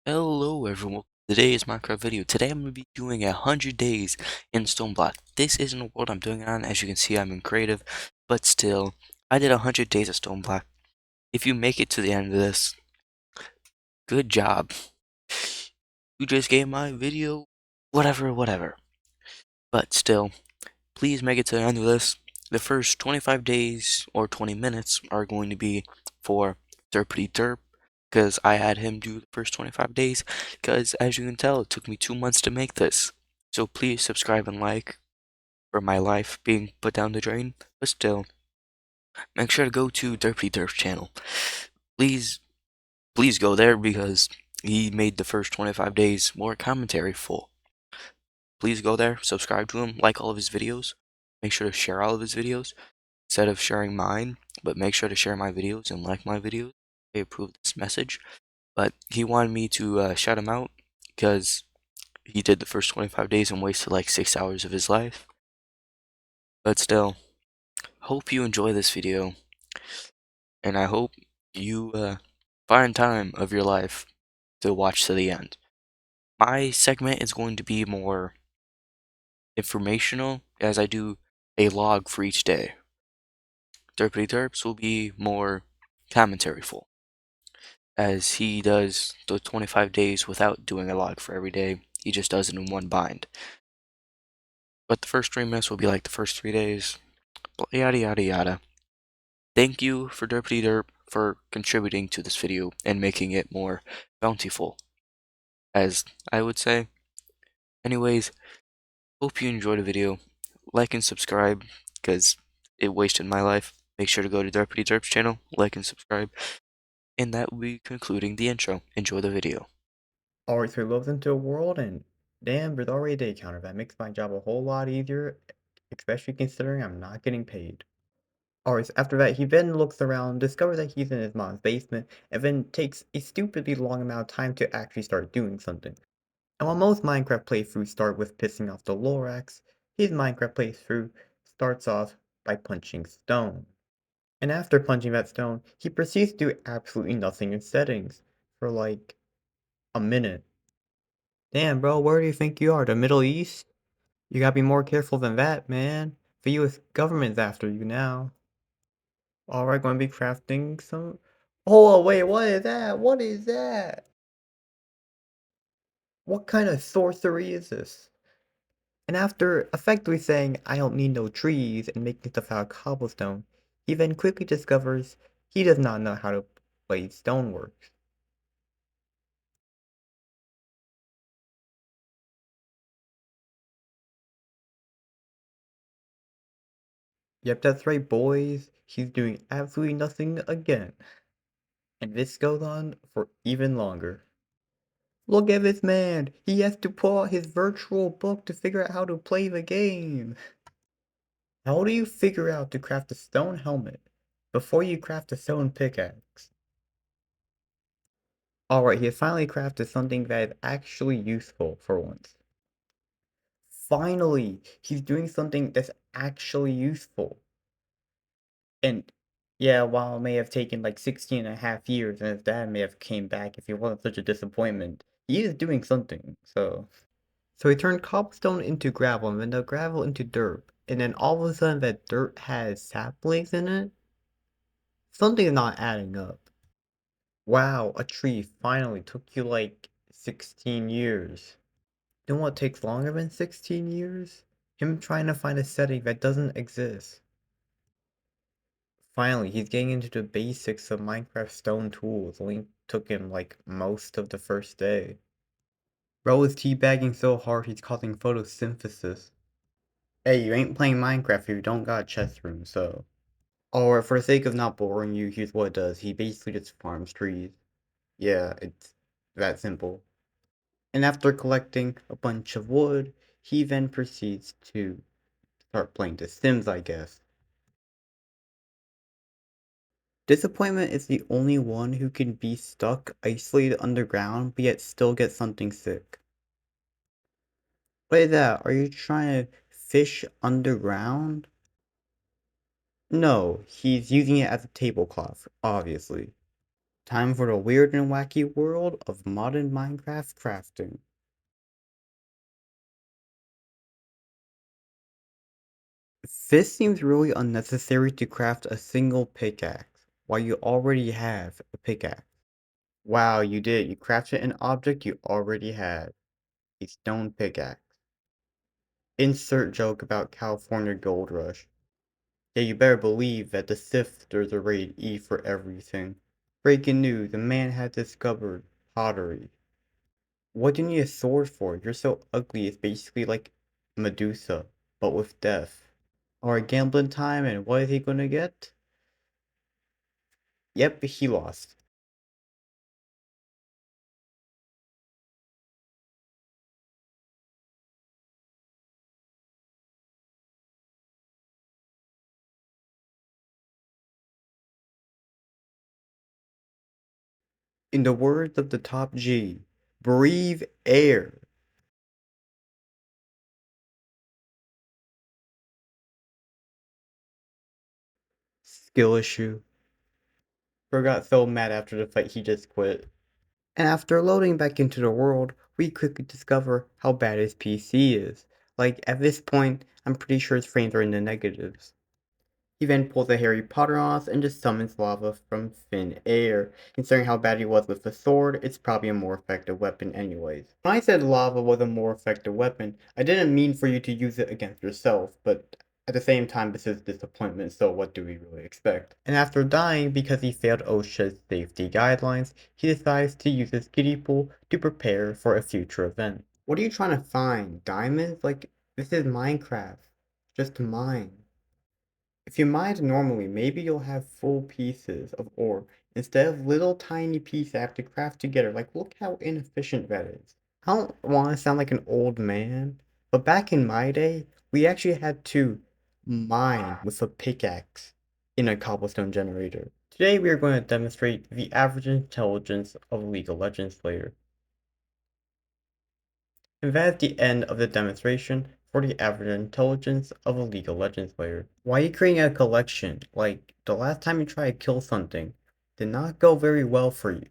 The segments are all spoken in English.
Hello everyone, today's Minecraft video. Today I'm going to be doing 100 days in Stoneblock. This isn't a world I'm doing it on. As you can see, I'm in creative, but still, I did 100 days of Stoneblock. If you make it to the end of this, good job. You just gave my video, whatever. But still, please make it to the end of this. The first 25 days or 20 minutes are going to be for Derpy Derp, because I had him do the first 25 days, because as you can tell, it took me 2 months to make this. So please subscribe and like for my life being put down the drain. But still, make sure to go to Derpy Derp's channel. Please, please go there because he made the first 25 days more commentary full. Please go there, subscribe to him, like all of his videos. Make sure to share all of his videos instead of sharing mine, but make sure to share my videos and like my videos. I approve this message. But he wanted me to shout him out because he did the first 25 days and wasted like 6 hours of his life. But still, hope you enjoy this video, and I hope you find time of your life to watch to the end. My segment is going to be more informational as I do a log for each day. Derpy Derps will be more commentary full, as he does the 25 days without doing a log for every day. He just does it in one bind. But the first 3 minutes will be like the first 3 days. Yada yada yada. Thank you for Derpy Derp for contributing to this video and making it more bountiful, as I would say. Anyways, hope you enjoyed the video. Like and subscribe, because it wasted my life. Make sure to go to Derpy Derp's channel, like and subscribe. And that will be concluding the intro. Enjoy the video. Alright, so he loads into a world, and damn, there's already a day counter. That makes my job a whole lot easier, especially considering I'm not getting paid. Alright, so after that, he then looks around, discovers that he's in his mom's basement, and then takes a stupidly long amount of time to actually start doing something. And while most Minecraft playthroughs start with pissing off the Lorax, his Minecraft playthrough starts off by punching stone. And after punching that stone, he proceeds to do absolutely nothing in settings for like a minute. Damn, bro, where do you think you are? The Middle East? You gotta be more careful than that, man. The US government's after you now. Alright, gonna be crafting some. Oh, wait, what is that? What is that? What kind of sorcery is this? And after effectively saying, I don't need no trees, and making stuff out of cobblestone, he then quickly discovers he does not know how to play stonework. Yep, that's right, boys. He's doing absolutely nothing again. And this goes on for even longer. Look at this man! He has to pull out his virtual book to figure out how to play the game. How do you figure out to craft a stone helmet before you craft a stone pickaxe? Alright, he has finally crafted something that is actually useful for once. Finally! He's doing something that's actually useful. And yeah, while it may have taken like 16.5 years, and his dad may have came back if he wasn't such a disappointment, he is doing something, so. So he turned cobblestone into gravel, and then the gravel into dirt. And then all of a sudden that dirt has saplings in it? Something is not adding up. Wow, a tree finally took you like 16 years. You know what takes longer than 16 years? Him trying to find a setting that doesn't exist. Finally, he's getting into the basics of Minecraft stone tools. Only took him like most of the first day. Bro is teabagging so hard he's causing photosynthesis. Hey, you ain't playing Minecraft if you don't got a chest room, so. Or for the sake of not boring you, here's what it does. He basically just farms trees. Yeah, it's that simple. And after collecting a bunch of wood, he then proceeds to start playing The Sims, I guess. Disappointment is the only one who can be stuck isolated underground but yet still get something sick. What is that? Are you trying to fish underground? No, he's using it as a tablecloth, obviously. Time for the weird and wacky world of modern Minecraft crafting. This seems really unnecessary to craft a single pickaxe, while you already have a pickaxe. Wow, you did. You crafted an object you already had. A stone pickaxe. Insert joke about California Gold Rush. Yeah, you better believe that the sifters are rated E for everything. Breaking news, a man had discovered pottery. What do you need a sword for? You're so ugly, it's basically like Medusa, but with death. Alright, gambling time, and what is he gonna get? Yep, he lost. In the words of the top G, breathe air. Skill issue. Bro got so mad after the fight he just quit. And after loading back into the world, we quickly discover how bad his PC is. Like, at this point, I'm pretty sure his frames are in the negatives. He then pulls a Harry Potter on us and just summons lava from thin air. Considering how bad he was with the sword, it's probably a more effective weapon anyways. When I said lava was a more effective weapon, I didn't mean for you to use it against yourself, but at the same time this is disappointment, so what do we really expect? And after dying because he failed OSHA's safety guidelines, he decides to use his kiddie pool to prepare for a future event. What are you trying to find? Diamonds? Like, this is Minecraft. Just mine. If you mine normally, maybe you'll have full pieces of ore instead of little tiny pieces I have to craft together. Like, look how inefficient that is. I don't want to sound like an old man, but back in my day, we actually had to mine with a pickaxe in a cobblestone generator. Today, we are going to demonstrate the average intelligence of a League of Legends player. And that is the end of the demonstration for the average intelligence of a League of Legends player. Why are you creating a collection? Like, the last time you tried to kill something did not go very well for you.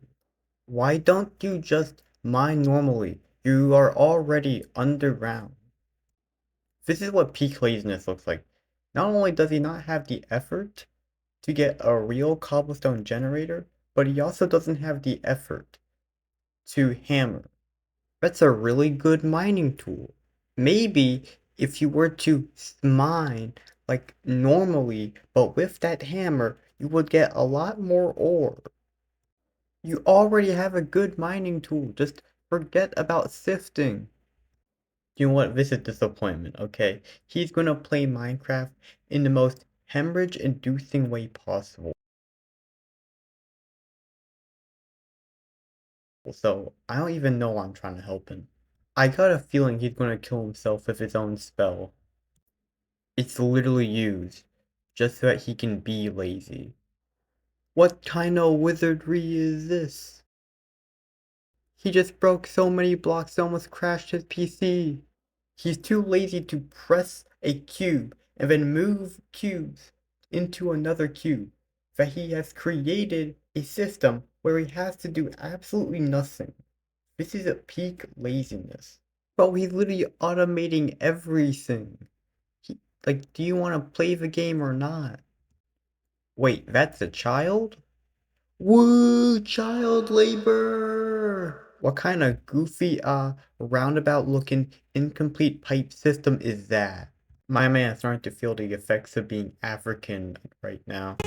Why don't you just mine normally? You are already underground. This is what peak laziness looks like. Not only does he not have the effort to get a real cobblestone generator, but he also doesn't have the effort to hammer. That's a really good mining tool. Maybe if you were to mine like normally, but with that hammer, you would get a lot more ore. You already have a good mining tool. Just forget about sifting. You know what? This is disappointment, okay? He's gonna play Minecraft in the most hemorrhage-inducing way possible. So, I don't even know why I'm trying to help him. I got a feeling he's gonna kill himself with his own spell. It's literally used just so that he can be lazy. What kind of wizardry is this? He just broke so many blocks it almost crashed his PC. He's too lazy to press a cube and then move cubes into another cube. That he has created a system where he has to do absolutely nothing. This is a peak laziness. Bro, he's literally automating everything. He, like, do you want to play the game or not? Wait, that's a child? Woo, child labor! What kind of goofy, roundabout looking incomplete pipe system is that? My man's starting to feel the effects of being African right now.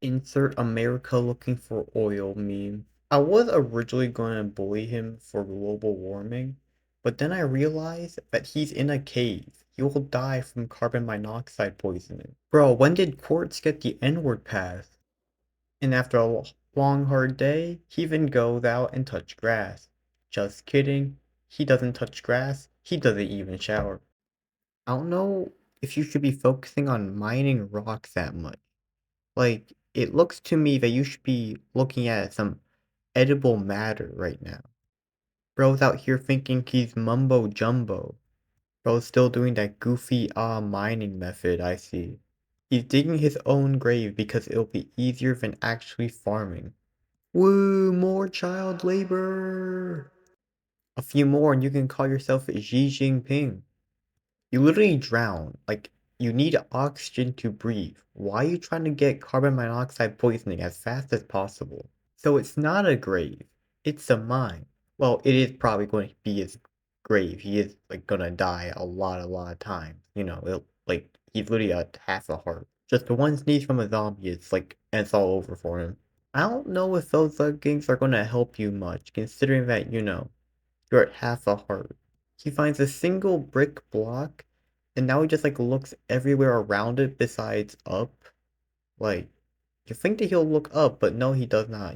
Insert America looking for oil meme. I was originally going to bully him for global warming, but then I realized that he's in a cave. He will die from carbon monoxide poisoning. Bro, when did Quartz get the N-word pass? And after a long hard day, he even goes out and touch grass. Just kidding. He doesn't touch grass. He doesn't even shower. I don't know if you should be focusing on mining rocks that much. Like, it looks to me that you should be looking at some edible matter right now. Bro's out here thinking he's mumbo jumbo. Bro's still doing that goofy mining method I see. He's digging his own grave because it'll be easier than actually farming. Woo, more child labor! A few more and you can call yourself Xi Jinping. You literally drown. Like, you need oxygen to breathe. Why are you trying to get carbon monoxide poisoning as fast as possible? So it's not a grave. It's a mine. Well, it is probably going to be his grave. He is, like, gonna die a lot of times. You know, like, he's literally a half a heart. Just the one sneeze from a zombie, it's like, and it's all over for him. I don't know if those leggings are gonna help you much, considering that, you're at half a heart. He finds a single brick block, and now he just like looks everywhere around it besides up. Like, you think that he'll look up, but no, he does not.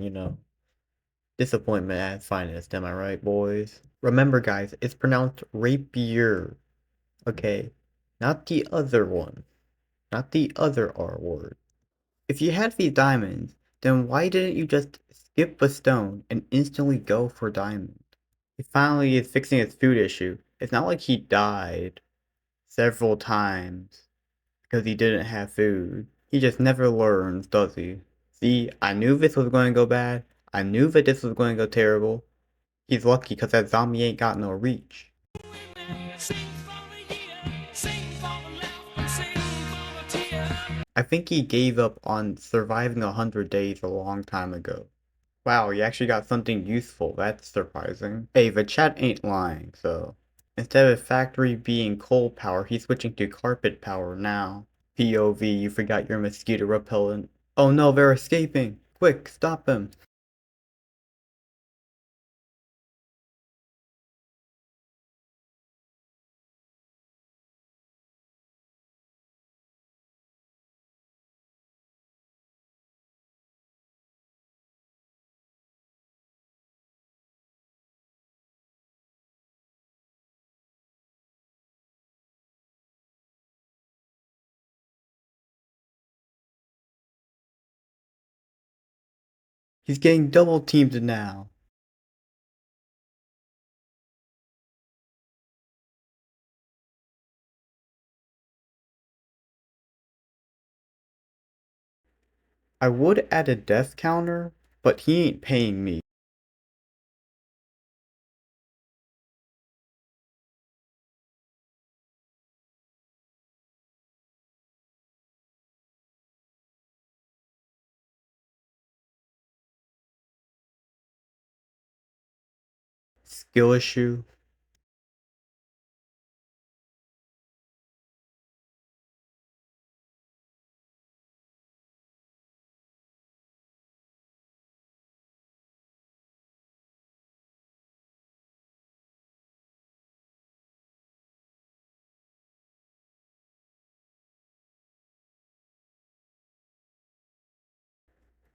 Disappointment at its finest, am I right, boys? Remember, guys, it's pronounced rapier, okay? Not the other one. Not the other R word. If you had these diamonds, then why didn't you just skip a stone and instantly go for diamond? He finally is fixing his food issue. It's not like he died several times because he didn't have food. He just never learns, does he? See, I knew this was going to go bad. I knew that this was going to go terrible. He's lucky because that zombie ain't got no reach. I think he gave up on surviving 100 days a long time ago. Wow, you actually got something useful. That's surprising. Hey, the chat ain't lying, so. Instead of factory being coal power, he's switching to carpet power now. POV, you forgot your mosquito repellent. Oh no, they're escaping! Quick, stop them! He's getting double teamed now. I would add a death counter, but he ain't paying me. Skill issue.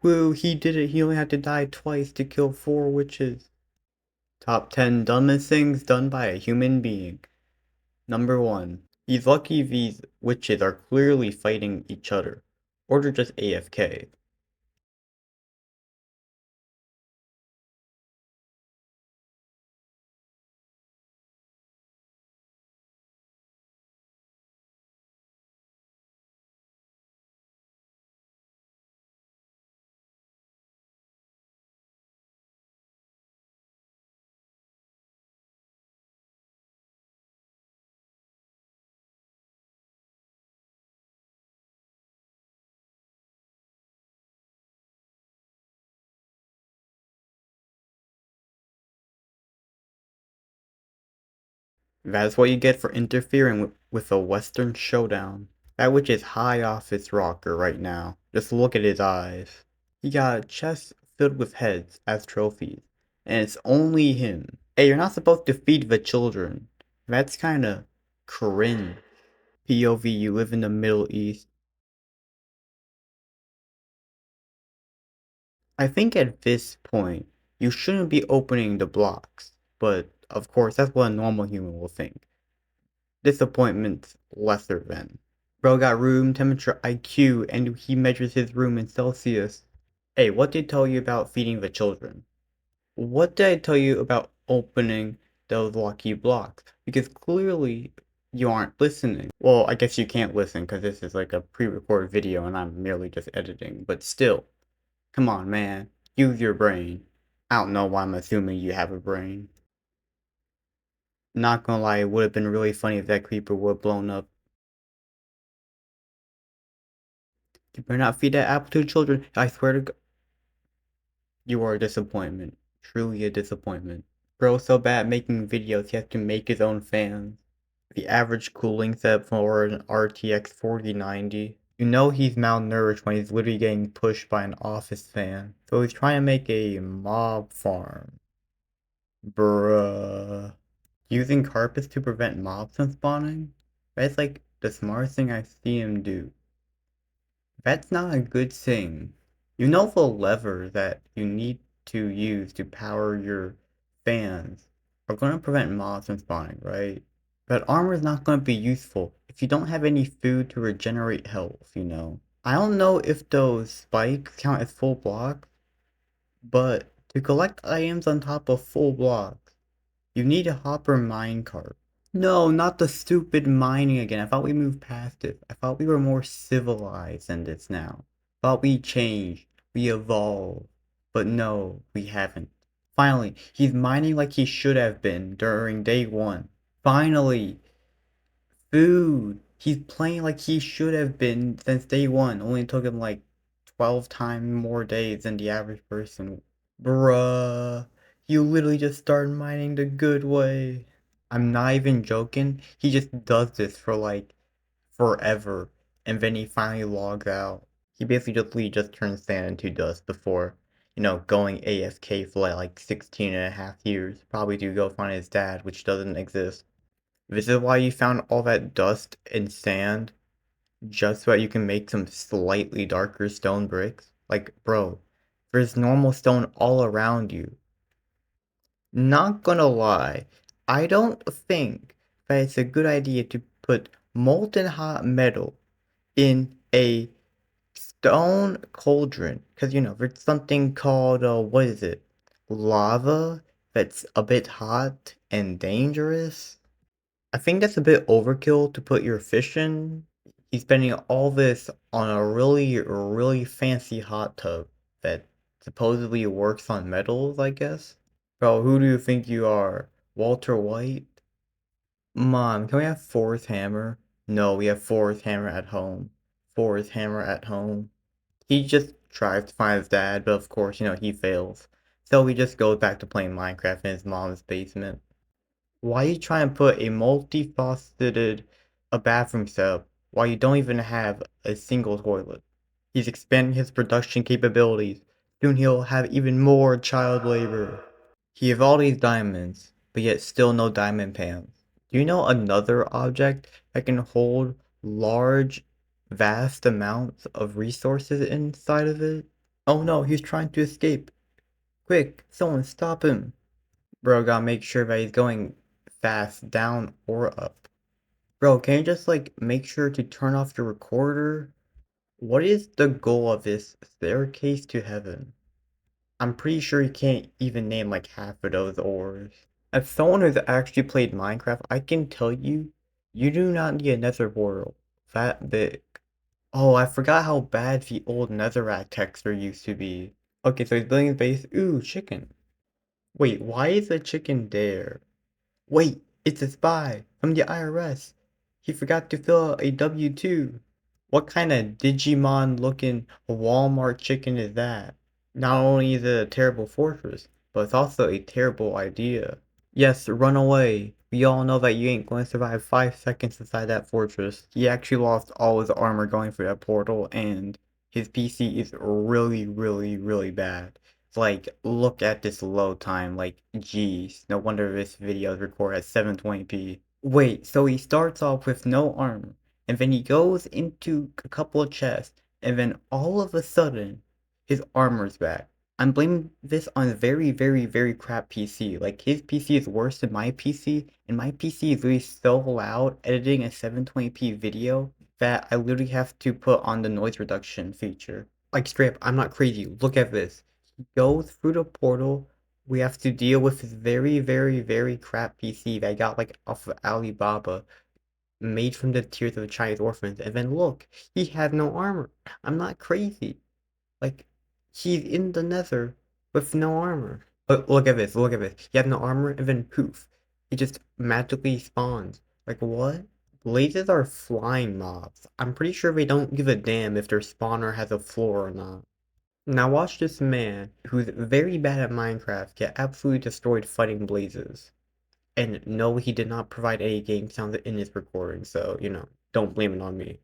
Woo, he did it. He only had to die twice to kill 4 witches. Top 10 dumbest things done by a human being. Number 1. He's lucky these witches are clearly fighting each other. Or they're just AFK. That's what you get for interfering with a Western showdown. That witch is high off its rocker right now. Just look at his eyes. He got a chest filled with heads as trophies. And it's only him. Hey, you're not supposed to feed the children. That's kinda cringe. POV, you live in the Middle East. I think at this point, you shouldn't be opening the blocks. But, of course, that's what a normal human will think. Disappointment's lesser than. Bro got room temperature IQ and he measures his room in Celsius. Hey, what did I tell you about feeding the children? What did I tell you about opening those lucky blocks? Because clearly You aren't listening. Well, I guess you can't listen because this is like a pre-recorded video and I'm merely just editing. But still, come on, man. Use your brain. I don't know why I'm assuming you have a brain. Not gonna lie, it would have been really funny if that creeper would have blown up. You better not feed that apple to the children. I swear to God. You are a disappointment. Truly a disappointment. Bro's so bad at making videos, he has to make his own fans. The average cooling set for an RTX 4090. You know he's malnourished when he's literally getting pushed by an office fan. So he's trying to make a mob farm. Bruh. Using carpets to prevent mobs from spawning? That's like the smartest thing I see him do. That's not a good thing. You know the lever that you need to use to power your fans are going to prevent mobs from spawning, right? But armor is not going to be useful if you don't have any food to regenerate health, you know? I don't know if those spikes count as full blocks, but to collect items on top of full blocks, you need a hopper minecart. No, not the stupid mining again. I thought we moved past it. I thought we were more civilized than this now. Thought we changed. We evolved. But no, we haven't. Finally, he's mining like he should have been during day one. Finally, food. He's playing like he should have been since day one. Only took him like 12 times more days than the average person. Bruh, you literally just started mining the good way. I'm not even joking. He just does this for like forever, and then he finally logs out. He basically just turns sand into dust before, going AFK for like 16 and a half years, probably to go find his dad, which doesn't exist. This is why you found all that dust and sand, just so that you can make some slightly darker stone bricks. Like, bro, there's normal stone all around you. Not gonna lie, I don't think that it's a good idea to put molten hot metal in a stone cauldron. Because, there's something called, what is it? Lava that's a bit hot and dangerous. I think that's a bit overkill to put your fish in. He's spending all this on a really, really fancy hot tub that supposedly works on metals, I guess. Bro, who do you think you are? Walter White? Mom, can we have Thor's hammer? No, we have Thor's hammer at home. Thor's hammer at home. He just tries to find his dad, but of course, he fails. So he just goes back to playing Minecraft in his mom's basement. Why you try and put a multifaceted a bathroom setup while you don't even have a single toilet? He's expanding his production capabilities. Soon he'll have even more child labor. He has all these diamonds, but yet still no diamond pants. Do you know another object that can hold large, vast amounts of resources inside of it? Oh no, he's trying to escape. Quick, someone stop him. Bro, gotta make sure that he's going fast down or up. Bro, can you just like make sure to turn off your recorder? What is the goal of this staircase to heaven? I'm pretty sure you can't even name like half of those ores. As someone who's actually played Minecraft, I can tell you, you do not need a nether portal that big. Oh, I forgot how bad the old netherrack texture used to be. Okay, so he's building his base. Ooh, chicken. Wait, why is the chicken there? Wait, it's a spy from the IRS. He forgot to fill out a W-2. What kind of Digimon looking Walmart chicken is that? Not only is it a terrible fortress, but it's also a terrible idea. Yes, run away. We all know that you ain't going to survive 5 seconds inside that fortress. He actually lost all his armor going through that portal, and his PC is really, really, really bad. It's like, look at this load time, like, geez, no wonder this video is recorded at 720p. Wait, so he starts off with no armor, and then he goes into a couple of chests, and then all of a sudden, his armor's back. I'm blaming this on a very, very, very crap PC. Like, his PC is worse than my PC, and my PC is really so loud editing a 720p video that I literally have to put on the noise reduction feature. Like, straight up, I'm not crazy. Look at this. He goes through the portal. We have to deal with his very, very, very crap PC that I got, like, off of Alibaba. made from the tears of Chinese orphans, and then look, he has no armor. I'm not crazy. Like, he's in the nether with no armor. Look at this, look at this. He has no armor, and then poof. He just magically spawns. Like, what? Blazes are flying mobs. I'm pretty sure they don't give a damn if their spawner has a floor or not. Now watch this man, who's very bad at Minecraft, get absolutely destroyed fighting blazes. And no, he did not provide any game sounds in his recording, so, don't blame it on me.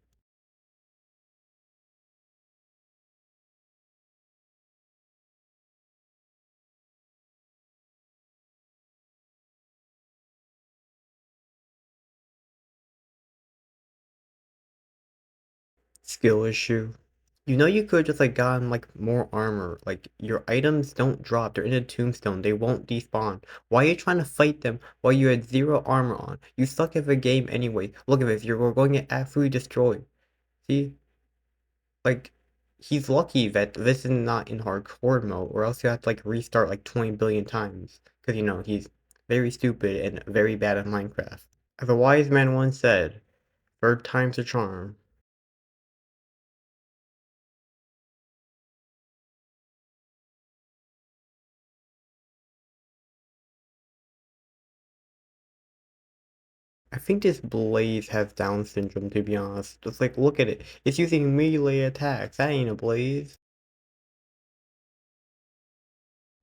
Skill issue. You know you could just like gotten like more armor. Like your items don't drop. They're in a tombstone. They won't despawn. Why are you trying to fight them while you had zero armor on? You suck at the game anyway. Look at this. You're going to get absolutely destroyed. See? Like he's lucky that this is not in hardcore mode, or else you have to like restart like 20 billion times. Because he's very stupid and very bad at Minecraft. As a wise man once said, third time's a charm. I think this Blaze has Down syndrome, to be honest. Just like, look at it. It's using melee attacks. That ain't a Blaze.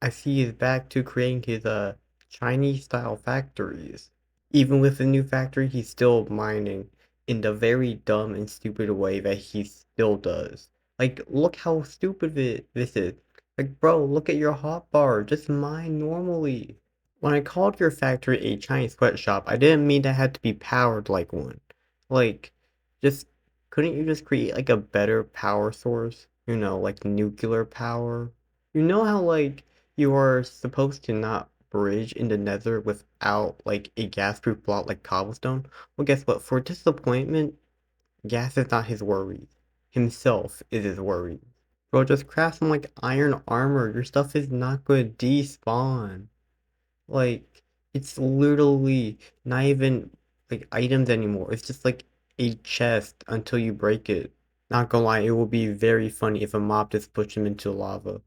I see he's back to creating his, Chinese-style factories. Even with the new factory, he's still mining in the very dumb and stupid way that he still does. Like, look how stupid this is. Like, bro, look at your hotbar. Just mine normally. When I called your factory a Chinese sweatshop, I didn't mean that it had to be powered like one. Like, just couldn't you just create like a better power source? Like nuclear power? You know how like you are supposed to not bridge in the nether without like a gas-proof block like cobblestone? Well, guess what? For disappointment, gas is not his worry. Himself is his worry. Bro, just craft some like iron armor. Your stuff is not gonna despawn. Like, it's literally not even like items anymore. It's just like a chest until you break it. Not gonna lie, it will be very funny if a mob just push him into lava.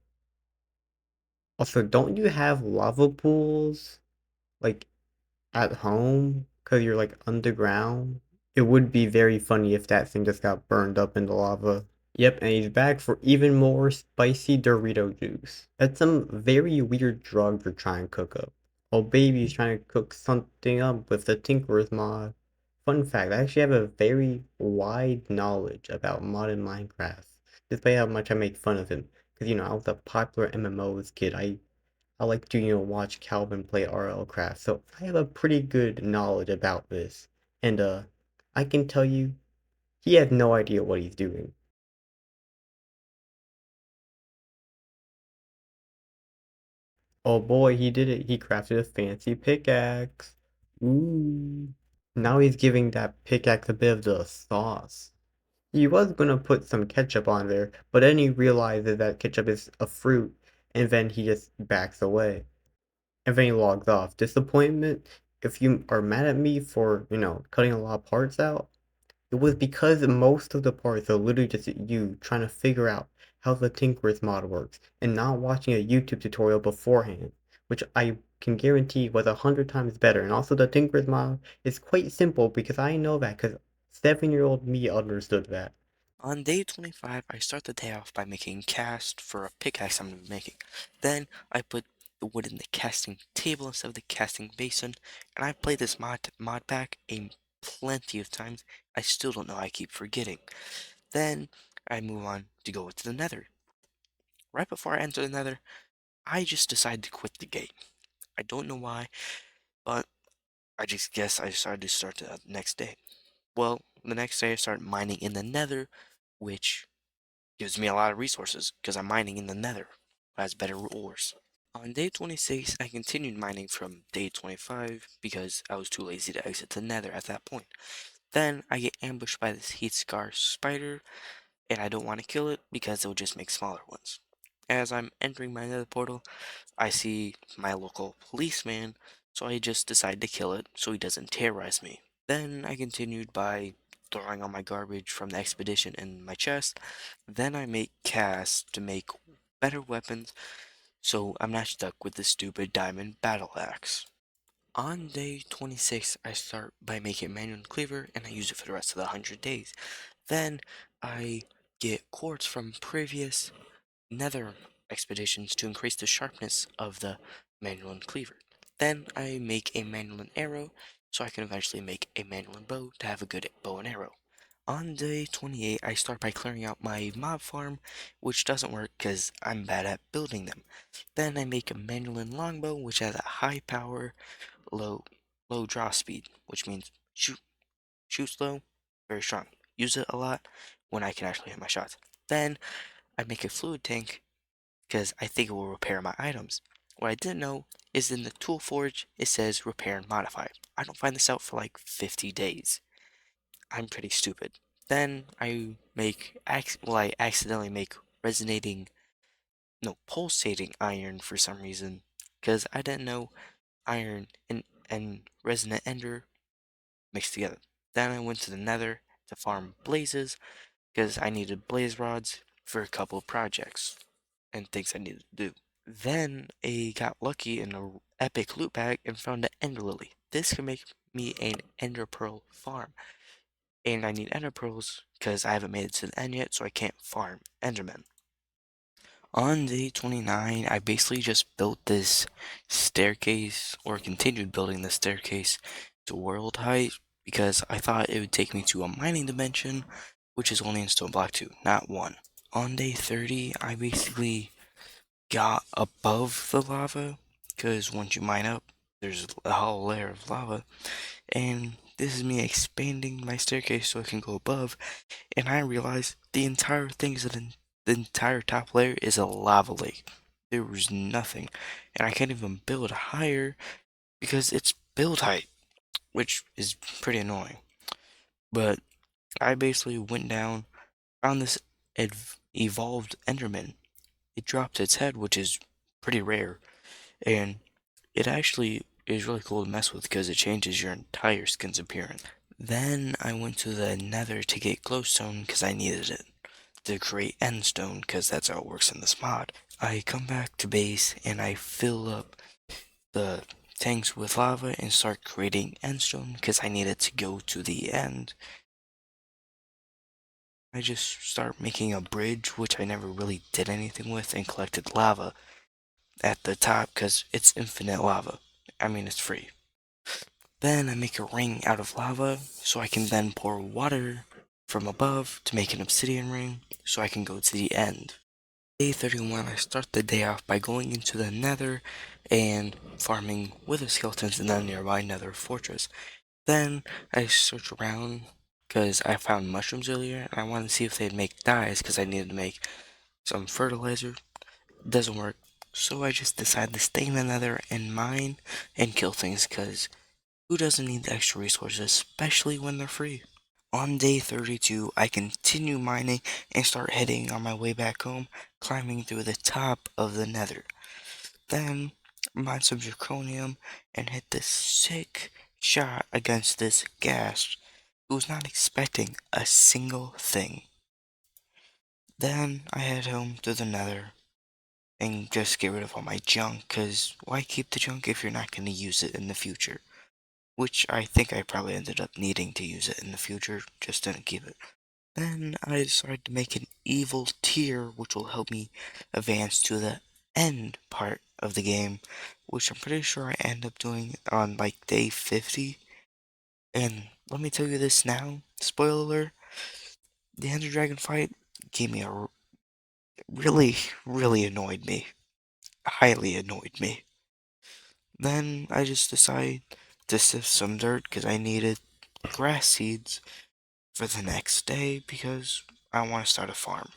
Also, don't you have lava pools like at home? Cause you're like underground? It would be very funny if that thing just got burned up in the lava. Yep, and he's back for even more spicy Dorito juice. That's some very weird drug you're trying to cook up. Oh, baby's trying to cook something up with the Tinker's mod. Fun fact, I actually have a very wide knowledge about modded Minecraft, despite how much I make fun of him. Because, I was a popular MMOs kid. I like to, watch Calvin play RL Craft, so I have a pretty good knowledge about this. And, I can tell you, he has no idea what he's doing. Oh boy, he did it. He crafted a fancy pickaxe. Ooh. Now he's giving that pickaxe a bit of the sauce. He was gonna put some ketchup on there, but then he realizes that ketchup is a fruit, and then he just backs away. And then he logs off. Disappointment? If you are mad at me for, cutting a lot of parts out, it was because most of the parts are literally just you trying to figure out how the Tinker's mod works and not watching a YouTube tutorial beforehand, which I can guarantee was 100 times better. And also the Tinker's mod is quite simple because I know that because 7-year-old me understood that. On day 25, I start the day off by making cast for a pickaxe I'm gonna be making. Then I put the wood in the casting table instead of the casting basin, and I play this mod pack a plenty of times. I still don't know, I keep forgetting. Then I move on to go to the nether. Right before I enter the nether, I just decide to quit the game. I don't know why, but I just guess I decided to start the next day. Well, the next day I start mining in the nether, which gives me a lot of resources because I'm mining in the nether, has better ores. On day 26, I continued mining from day 25 because I was too lazy to exit the nether at that point. Then I get ambushed by this heat scar spider, and I don't want to kill it because it will just make smaller ones. As I'm entering my nether portal, I see my local policeman, so I just decide to kill it so he doesn't terrorize me. Then I continued by throwing all my garbage from the expedition in my chest. Then I make casts to make better weapons, so I'm not stuck with the stupid diamond battle axe. On day 26, I start by making a manual cleaver and I use it for the rest of the 100 days. Then I get quartz from previous nether expeditions to increase the sharpness of the manual cleaver. Then I make a manual arrow so I can eventually make a manual bow to have a good bow and arrow. On day 28, I start by clearing out my mob farm, which doesn't work because I'm bad at building them. Then I make a manual longbow, which has a high power, low low draw speed, which means shoot slow, very strong. Use it a lot when I can actually hit my shots. Then I make a fluid tank because I think it will repair my items. What I didn't know is in the tool forge it says repair and modify. I don't find this out for like 50 days. I'm pretty stupid. Then I accidentally make resonating, no, pulsating iron for some reason because I didn't know iron and resonant ender mixed together. Then I went to the nether to farm blazes because I needed blaze rods for a couple of projects and things I needed to do. Then I got lucky in a epic loot bag and found an ender lily. This can make me an ender pearl farm. And I need ender pearls because I haven't made it to the end yet, so I can't farm endermen. On day 29, I basically just built this staircase, or continued building the staircase to world height, because I thought it would take me to a mining dimension, which is only in Stone Block 2, not 1. On day 30, I basically got above the lava, because once you mine up, there's a whole layer of lava, and this is me expanding my staircase so I can go above, and I realized the entire thing is the entire top layer is a lava lake. There was nothing, and I can't even build higher because it's build height, which is pretty annoying. But I basically went down, found this evolved Enderman. It dropped its head, which is pretty rare, and it actually is really cool to mess with because it changes your entire skin's appearance. Then I went to the nether to get glowstone because I needed it to create endstone because that's how it works in this mod. I come back to base and I fill up the tanks with lava and start creating endstone because I needed to go to the end. I just start making a bridge, which I never really did anything with, and collected lava at the top because it's infinite lava. I mean, it's free. Then I make a ring out of lava so I can then pour water from above to make an obsidian ring so I can go to the end. Day 31, I start the day off by going into the nether and farming wither skeletons in the nearby nether fortress. Then I search around because I found mushrooms earlier and I wanted to see if they'd make dyes because I needed to make some fertilizer. Doesn't work. So I just decided to stay in the nether and mine and kill things because who doesn't need the extra resources, especially when they're free? On day 32, I continue mining and start heading on my way back home, climbing through the top of the nether. Then, mine some zirconium and hit this sick shot against this ghast who was not expecting a single thing. Then, I head home to the nether and just get rid of all my junk, because why keep the junk if you're not going to use it in the future? Which I think I probably ended up needing to use it in the future, just didn't keep it. Then I decided to make an evil tier, which will help me advance to the end part of the game, which I'm pretty sure I end up doing on like day 50. And let me tell you this now, spoiler alert, the Ender Dragon fight gave me a really, really annoyed me. Highly annoyed me. Then I just decided to sift some dirt because I needed grass seeds for the next day because I want to start a farm.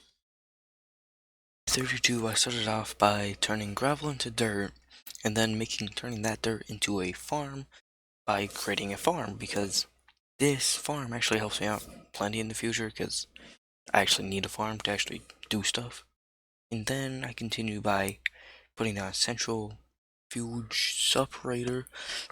32, I started off by turning gravel into dirt and then turning that dirt into a farm by creating a farm because this farm actually helps me out plenty in the future because I actually need a farm to actually do stuff. And then I continue by putting a central fuge separator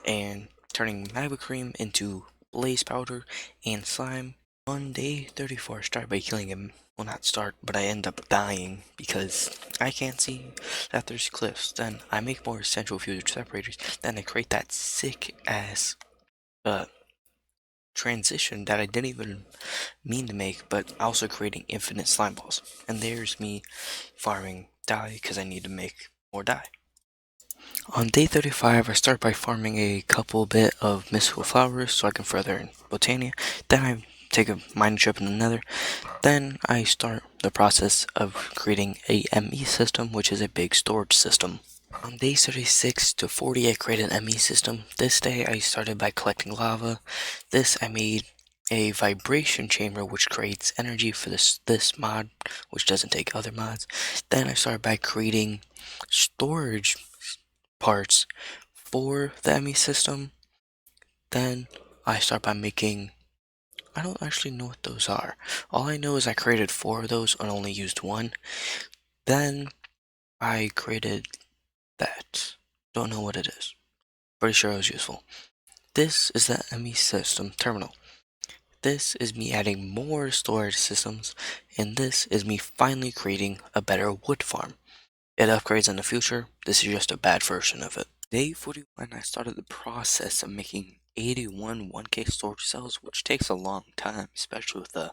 and turning magma cream into blaze powder, and slime. On day 34, I start by killing him. Well, not start, but I end up dying because I can't see that there's cliffs. Then I make more central fusion separators. Then I create that sick ass uh, transition that I didn't even mean to make, but also creating infinite slime balls. And there's me farming dye because I need to make more dye. On day 35, I start by farming a couple bit of mystical flowers so I can further in Botania. Then I take a mining trip in the nether. Then I start the process of creating a ME system, which is a big storage system. On days 36 to 40, I created an ME system. This day, I started by collecting lava. This, I made a vibration chamber, which creates energy for this mod, which doesn't take other mods. Then I started by creating storage parts for the ME system. Then I start by making, I don't actually know what those are. All I know is I created 4 of those and only used 1. Then I created that. Don't know what it is. Pretty sure it was useful. This is the ME system terminal. This is me adding more storage systems, and this is me finally creating a better wood farm. It upgrades in the future. This is just a bad version of it. Day 41, I started the process of making 81 1K storage cells, which takes a long time, especially with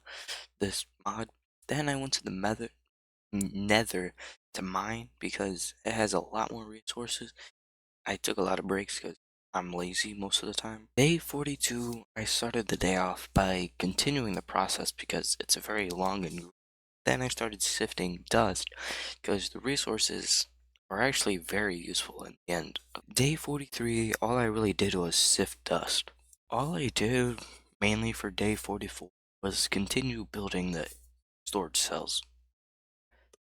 this mod. Then I went to the nether to mine because it has a lot more resources. I took a lot of breaks because I'm lazy most of the time. Day 42, I started the day off by continuing the process because it's a very long and then I started sifting dust because the resources are actually very useful in the end. Day 43, all I really did was sift dust. All I did mainly for day 44 was continue building the storage cells.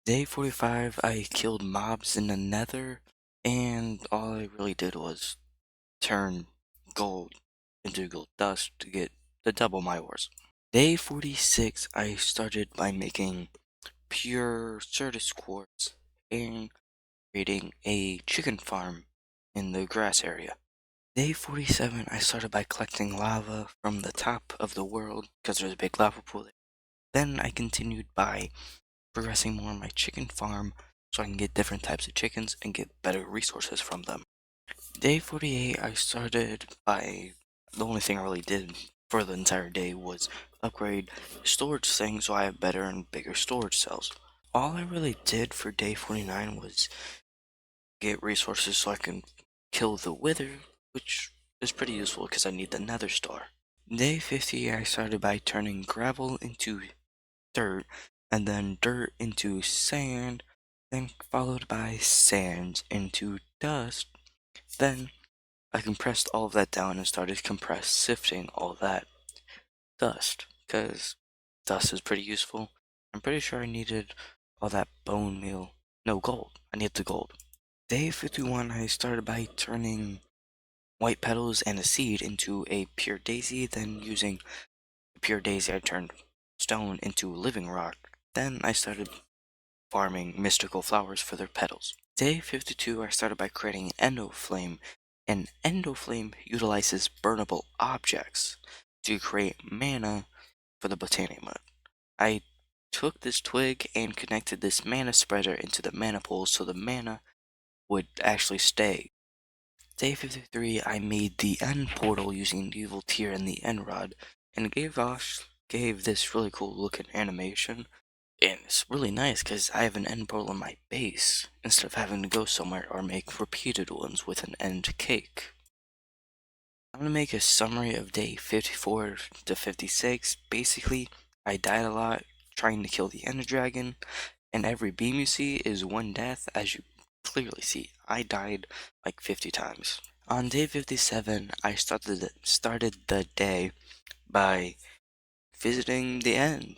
Day 45, I killed mobs in the nether, and all I really did was turn gold into gold dust to double my ores. Day 46, I started by making pure Certus quartz and creating a chicken farm in the grass area. Day 47, I started by collecting lava from the top of the world because there's a big lava pool there. Then I continued by progressing more on my chicken farm so I can get different types of chickens and get better resources from them. Day 48, I started by, the only thing I really did for the entire day was upgrade storage things so I have better and bigger storage cells. All I really did for day 49 was get resources so I can kill the wither, which is pretty useful because I need the nether star. Day 50, I started by turning gravel into dirt, and then dirt into sand, then followed by sand into dust. Then I compressed all of that down and started sifting all that dust, because dust is pretty useful. I'm pretty sure I needed all that bone meal. No, gold. I need the gold. Day 51, I started by turning white petals and a seed into a pure daisy, then using the pure daisy, I turned stone into living rock. Then I started farming mystical flowers for their petals. Day 52, I started by creating an endo flame. An endo flame utilizes burnable objects to create mana for the botanic mod. I took this twig and connected this mana spreader into the mana pool so the mana would actually stay. Day 53, I made the end portal using the evil tear and the end rod, and gave this really cool looking animation. And it's really nice because I have an end portal in my base instead of having to go somewhere or make repeated ones with an end cake. I'm gonna make a summary of day 54 to 56. Basically, I died a lot trying to kill the ender dragon, and every beam you see is one death, as you clearly see. I died like 50 times. On day 57, I started the day by visiting the end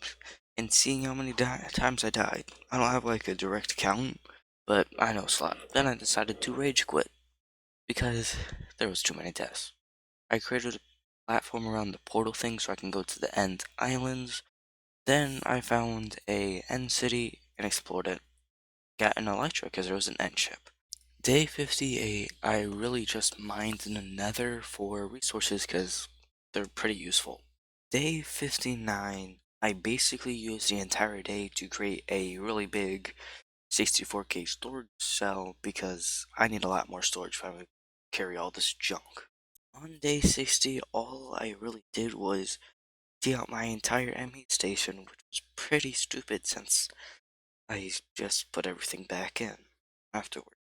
and seeing how many times I died. I don't have like a direct count, but I know it's a lot. Then I decided to rage quit because there was too many deaths. I created a platform around the portal thing so I can go to the end islands. Then I found a end city and explored it. Got an Electra because there was an end ship. Day 58, I really just mined in the nether for resources because they're pretty useful. Day 59, I basically used the entire day to create a really big 64K storage cell because I need a lot more storage if I'm going to carry all this junk. On day 60, all I really did was empty out my entire ME station, which was pretty stupid since I just put everything back in afterward.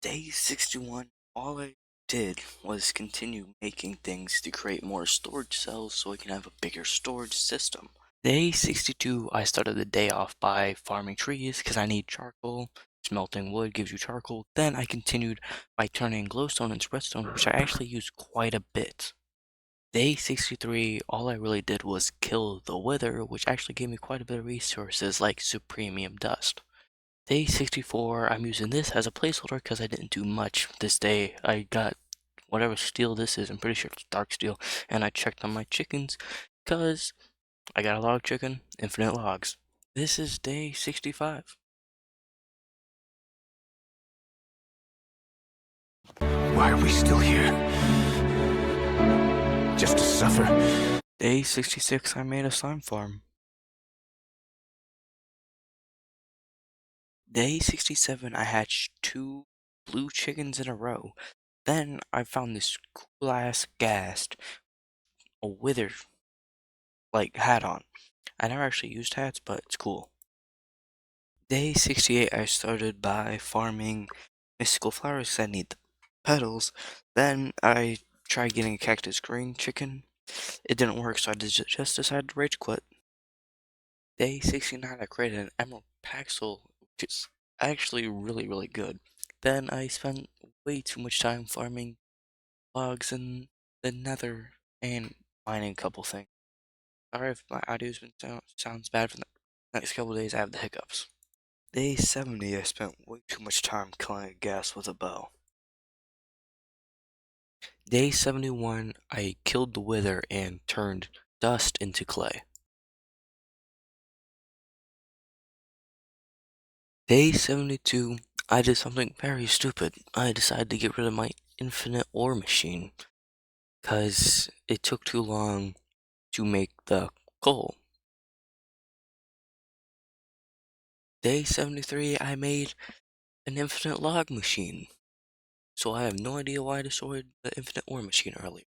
Day 61, all I did was continue making things to create more storage cells so I can have a bigger storage system. Day 62, I started the day off by farming trees because I need charcoal. Smelting wood gives you charcoal. Then I continued by turning glowstone into redstone, which I actually used quite a bit. Day 63, all I really did was kill the wither, which actually gave me quite a bit of resources like supremium dust. Day 64, I'm using this as a placeholder because I didn't do much this day. I got whatever steel this is, I'm pretty sure it's dark steel, and I checked on my chickens because I got a log chicken, infinite logs. This is day 65. Why are we still here? Just to suffer? Day 66, I made a slime farm. Day 67, I hatched 2 blue chickens in a row. Then I found this cool ass ghast, a wither, like, hat on. I never actually used hats, but it's cool. Day 68, I started by farming mystical flowers that need the petals. Then I tried getting a cactus green chicken. It didn't work, so I just decided to rage quit. Day 69, I created an emerald paxel, which is actually really good. Then I spent way too much time farming logs in the nether and mining a couple things. Sorry if my audio's been sounds bad for the next couple days. I have the hiccups. Day 70, I spent way too much time killing a ghast with a bow. Day 71, I killed the wither and turned dust into clay. Day 72, I did something very stupid. I decided to get rid of my infinite ore machine because it took too long to make the coal. Day 73, I made an infinite log machine. So I have no idea why I destroyed the infinite ore machine earlier.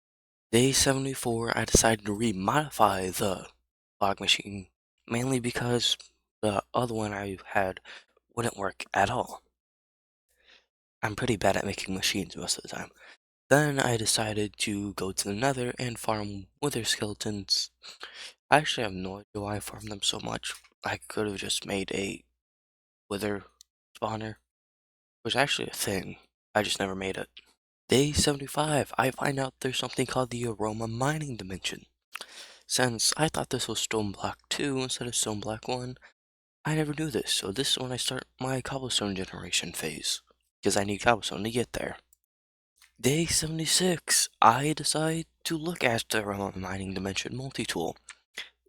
Day 74, I decided to remodify the log machine, mainly because the other one I had wouldn't work at all. I'm pretty bad at making machines most of the time. Then I decided to go to the nether and farm wither skeletons. I actually have no idea why I farmed them so much. I could have just made a wither spawner, which is actually a thing. I just never made it. Day 75, I find out there's something called the aroma mining dimension. Since I thought this was Stoneblock 2 instead of Stoneblock 1, I never knew this, so this is when I start my cobblestone generation phase, because I need cobblestone to get there. Day 76, I decide to look at the aroma mining dimension multi-tool.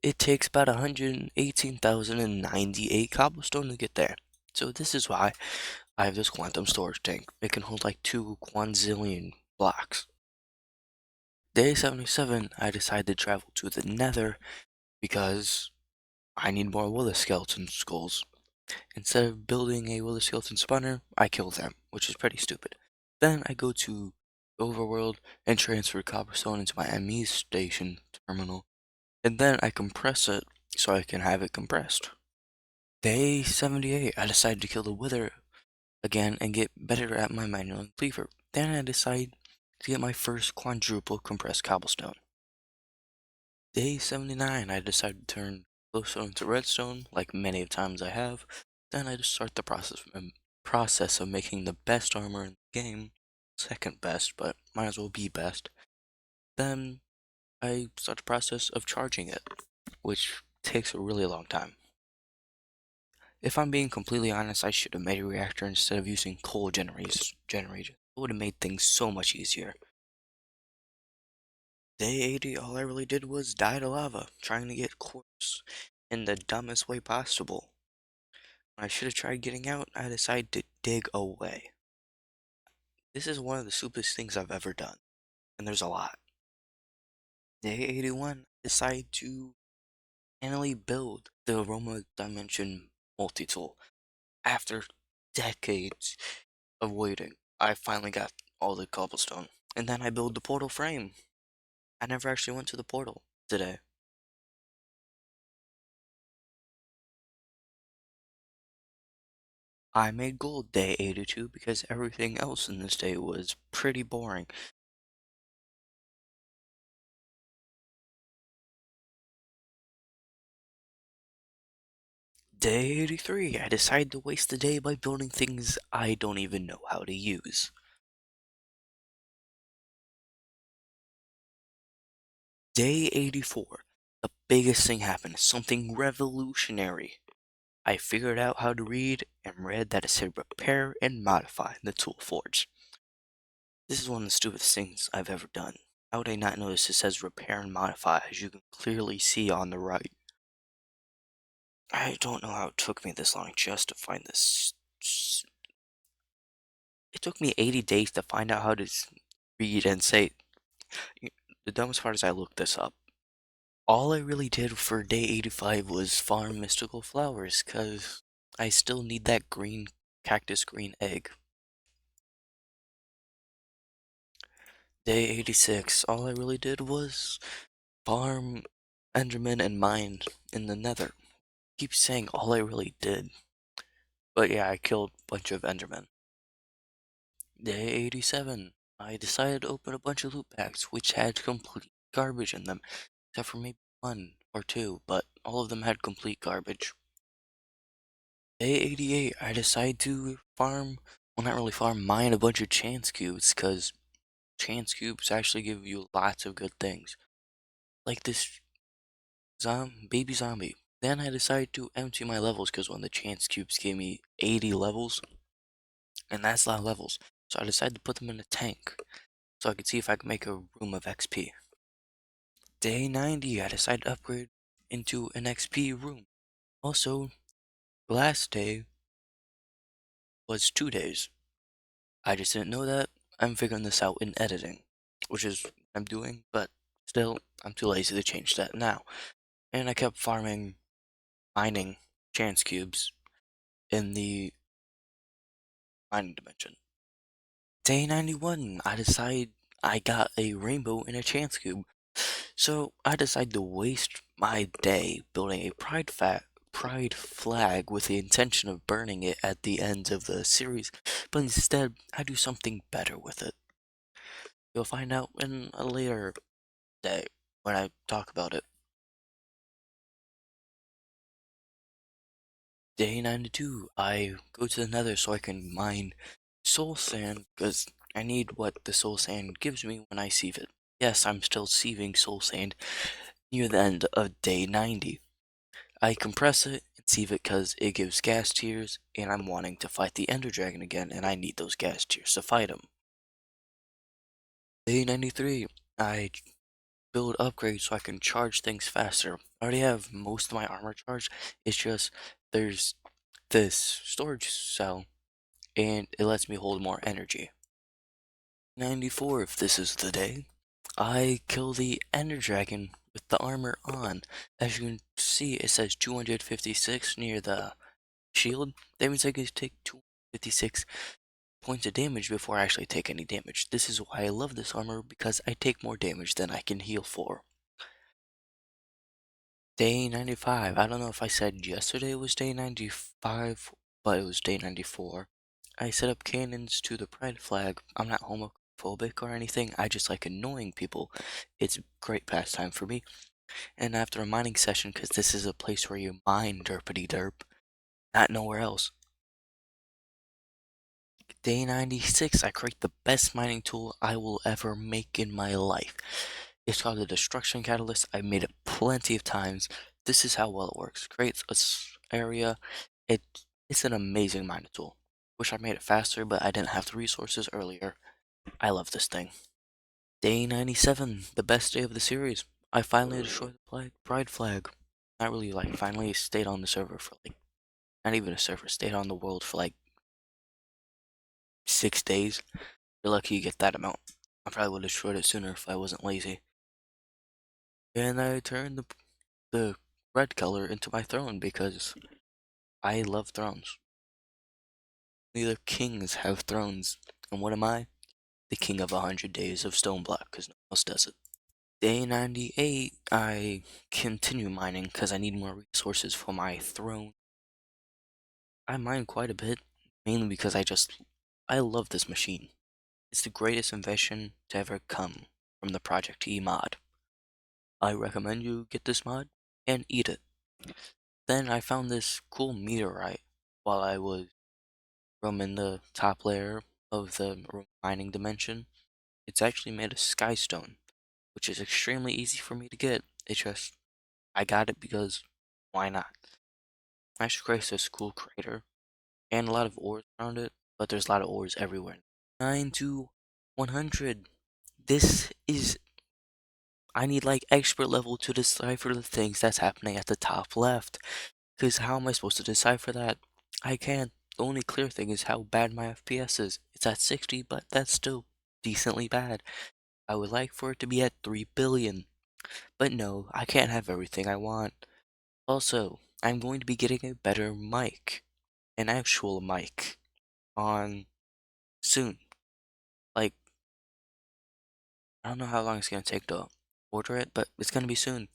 It takes about 118,098 cobblestone to get there. So this is why I have this quantum storage tank. It can hold like 2 quinzillion blocks. Day 77, I decided to travel to the nether because I need more wither skeleton skulls. Instead of building a wither skeleton spawner, I kill them, which is pretty stupid. Then I go to overworld and transfer cobblestone into my ME station terminal, and then I compress it so I can have it compressed. Day 78, I decided to kill the wither again and get better at my manual cleaver. Then I decide to get my first quadruple compressed cobblestone. Day 79, I decided to turn glowstone into redstone, like many of times I have. Then I just start the process of making the best armor in the game. Second best, but might as well be best. Then I start the process of charging it, which takes a really long time. If I'm being completely honest, I should have made a reactor instead of using coal generators. It would have made things so much easier. Day 80, all I really did was die to lava, trying to get quartz in the dumbest way possible. When I should have tried getting out, I decided to dig away. This is one of the stupidest things I've ever done, and there's a lot. Day 81, decide to finally build the Aroma Dimension multi-tool. After decades of waiting, I finally got all the cobblestone. And then I build the portal frame. I never actually went to the portal today. I made gold day 82 because everything else in this day was pretty boring. Day 83, I decided to waste the day by building things I don't even know how to use. Day 84, the biggest thing happened, something revolutionary. I figured out how to read and read that it said repair and modify in the tool forge. This is one of the stupidest things I've ever done. How would I not notice it says repair and modify as you can clearly see on the right? I don't know how it took me this long just to find this. It took me 80 days to find out how to read and say. The dumbest part is I looked this up. All I really did for day 85 was farm mystical flowers, cause I still need that green cactus green egg. Day 86, all I really did was farm Enderman and mine in the nether. Keep saying all I really did. But yeah, I killed a bunch of Endermen. Day 87, I decided to open a bunch of loot packs, which had complete garbage in them, except for maybe one or two, but all of them had complete garbage. Day 88, I decided to farm, well, not really farm, mine a bunch of chance cubes, because chance cubes actually give you lots of good things. Like this baby zombie. Then I decided to empty my levels, because one of the chance cubes gave me 80 levels, and that's a lot of levels. So I decided to put them in a tank, so I could see if I could make a room of XP. Day 90, I decided to upgrade into an XP room. Also, last day was 2 days. I just didn't know that. I'm figuring this out in editing, which is what I'm doing, but still, I'm too lazy to change that now. And I kept mining chance cubes in the mining dimension. Day 91, I decide I got a rainbow in a chance cube. So I decided to waste my day building a pride flag with the intention of burning it at the end of the series, but instead I do something better with it. You'll find out in a later day when I talk about it. Day 92, I go to the nether so I can mine soul sand because I need what the soul sand gives me when I sieve it. Yes, I'm still sieving soul sand near the end of day 90. I compress it and sieve it because it gives gas tiers, and I'm wanting to fight the Ender Dragon again, and I need those gas tiers to fight him. Day 93, I build upgrades so I can charge things faster. I already have most of my armor charged. It's just there's this storage cell and it lets me hold more energy. 94, if this is the day, I kill the Ender Dragon with the armor on. As you can see, it says 256 near the shield. That means I can take 256 points of damage before I actually take any damage. This is why I love this armor, because I take more damage than I can heal for. Day 95. I don't know if I said yesterday was day 95, but it was day 94. I set up cannons to the pride flag. I'm not homophobic or anything. I just like annoying people. It's a great pastime for me. And after a mining session, because this is a place where you mine Derpy D, not nowhere else. Day 96, I create the best mining tool I will ever make in my life. It's called the Destruction Catalyst. I made it plenty of times. This is how well it works. Creates a area. It's an amazing mining tool. Wish I made it faster, but I didn't have the resources earlier. I love this thing. Day 97, the best day of the series. I finally destroyed the pride flag. Not really, like, finally stayed on the server for, like, not even a server, stayed on the world for, like, 6 days. You're lucky you get that amount. I probably would have destroyed it sooner if I wasn't lazy. And I turned the red color into my throne because I love thrones. Only the kings have thrones. And what am I? The king of 100 days of Stoneblock, because no one else does it. Day 98, I continue mining because I need more resources for my throne. I mine quite a bit, mainly because I love this machine. It's the greatest invention to ever come from the Project E mod. I recommend you get this mod and eat it. Then I found this cool meteorite while I was roaming the top layer of the mining dimension. It's actually made of skystone, which is extremely easy for me to get. I got it because why not? I should create this cool crater and a lot of ores around it, but there's a lot of ores everywhere. 9 to 100. This is I need like expert level to decipher the things that's happening at the top left. Because how am I supposed to decipher that? I can't. The only clear thing is how bad my FPS is. It's at 60, but that's still decently bad. I would like for it to be at 3 billion. But no, I can't have everything I want. Also, I'm going to be getting a better mic. An actual mic. On soon. Like, I don't know how long it's going to take to order it, but it's going to be soon.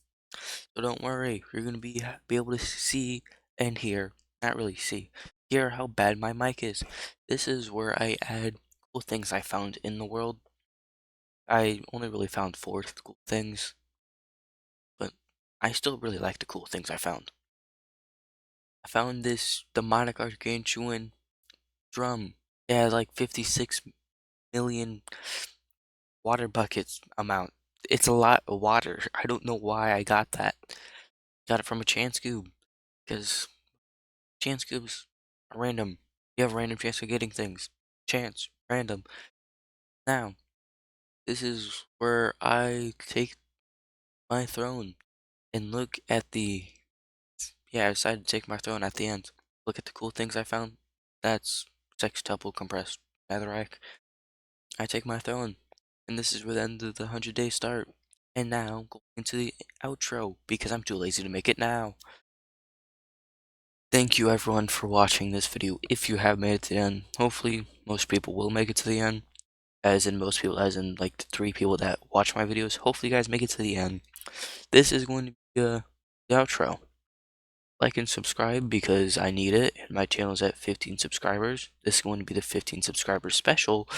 So don't worry, you're gonna be able to see and hear, not really see, hear how bad my mic is. This is where I add cool things I found in the world. I only really found four cool things, but I still really like the cool things I found. I found this demonic gargantuan drum. It has like 56 million water buckets amount. It's a lot of water. I don't know why I got that. Got it from a chance cube, because chance cubes are random. You have a random chance of getting things. Chance, random. Now, this is where I take my throne and look at the. Yeah, I decided to take my throne at the end. Look at the cool things I found. That's sextuple compressed netherrack. I take my throne, and this is where the end of the 100 days start. And now, going into the outro because I'm too lazy to make it now. Thank you everyone for watching this video. If you have made it to the end, hopefully most people will make it to the end. As in most people, as in like the 3 people that watch my videos. Hopefully you guys make it to the end. This is going to be the outro. Like and subscribe because I need it. And my channel is at 15 subscribers. This is going to be the 15 subscriber special.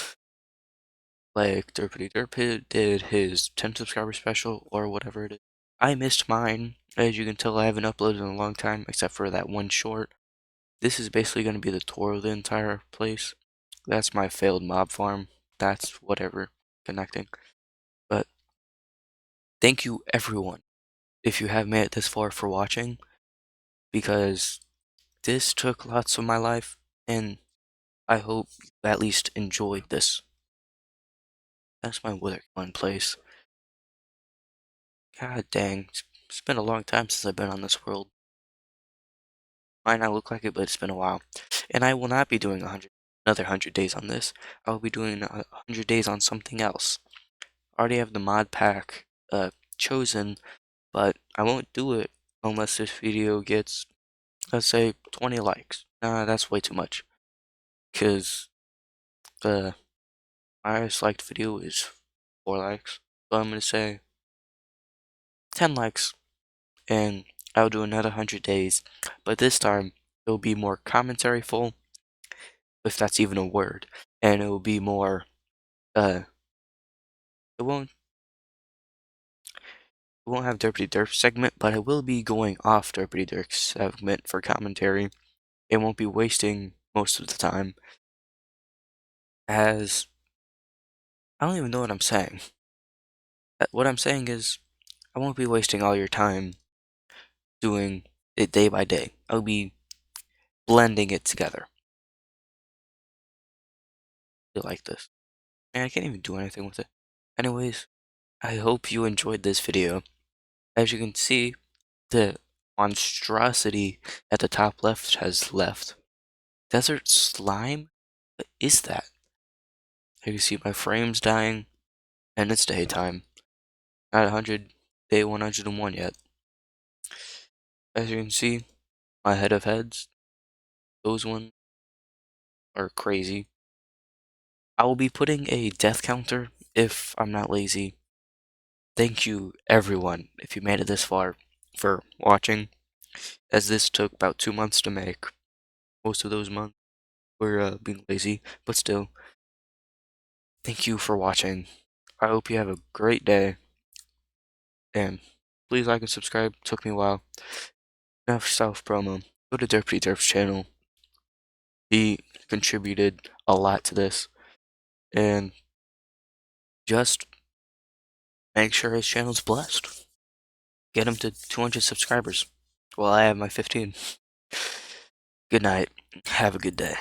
Like Derpy D did his 10 subscriber special or whatever it is. I missed mine. As you can tell, I haven't uploaded in a long time except for that one short. This is basically going to be the tour of the entire place. That's my failed mob farm. That's whatever connecting. But thank you everyone if you have made it this far for watching because this took lots of my life and I hope you at least enjoyed this. That's my wither one place. God dang, it's been a long time since I've been on this world. Might not look like it, but it's been a while. And I will not be doing another 100 days on this. I will be doing 100 days on something else. I already have the mod pack chosen, but I won't do it unless this video gets, let's say, 20 likes. Nah, that's way too much. Because the my highest liked video is 4 likes. So I'm going to say 10 likes, and I'll do another 100 days. But this time, it'll be more commentary full, if that's even a word. And it will be more, it won't we won't have Derpy Derp segment, but I will be going off Derpy Derp segment for commentary. It won't be wasting most of the time, as I don't even know what I'm saying. What I'm saying is, I won't be wasting all your time doing it day by day. I'll be blending it together. I like this. And I can't even do anything with it. Anyways, I hope you enjoyed this video. As you can see, the monstrosity at the top left has left. Desert slime? What is that? You can see my frames dying, and it's daytime. At 100 day 101 yet. As you can see, my head of heads, those ones are crazy. I will be putting a death counter if I'm not lazy. Thank you, everyone, if you made it this far, for watching, as this took about 2 months to make. Most of those months were being lazy, but still, thank you for watching. I hope you have a great day, and please like and subscribe. Took me a while. Enough self-promo. Go to Derpy Derp's channel. He contributed a lot to this, and just make sure his channel's blessed. Get him to 200 subscribers. Well, I have my 15. Good night. Have a good day.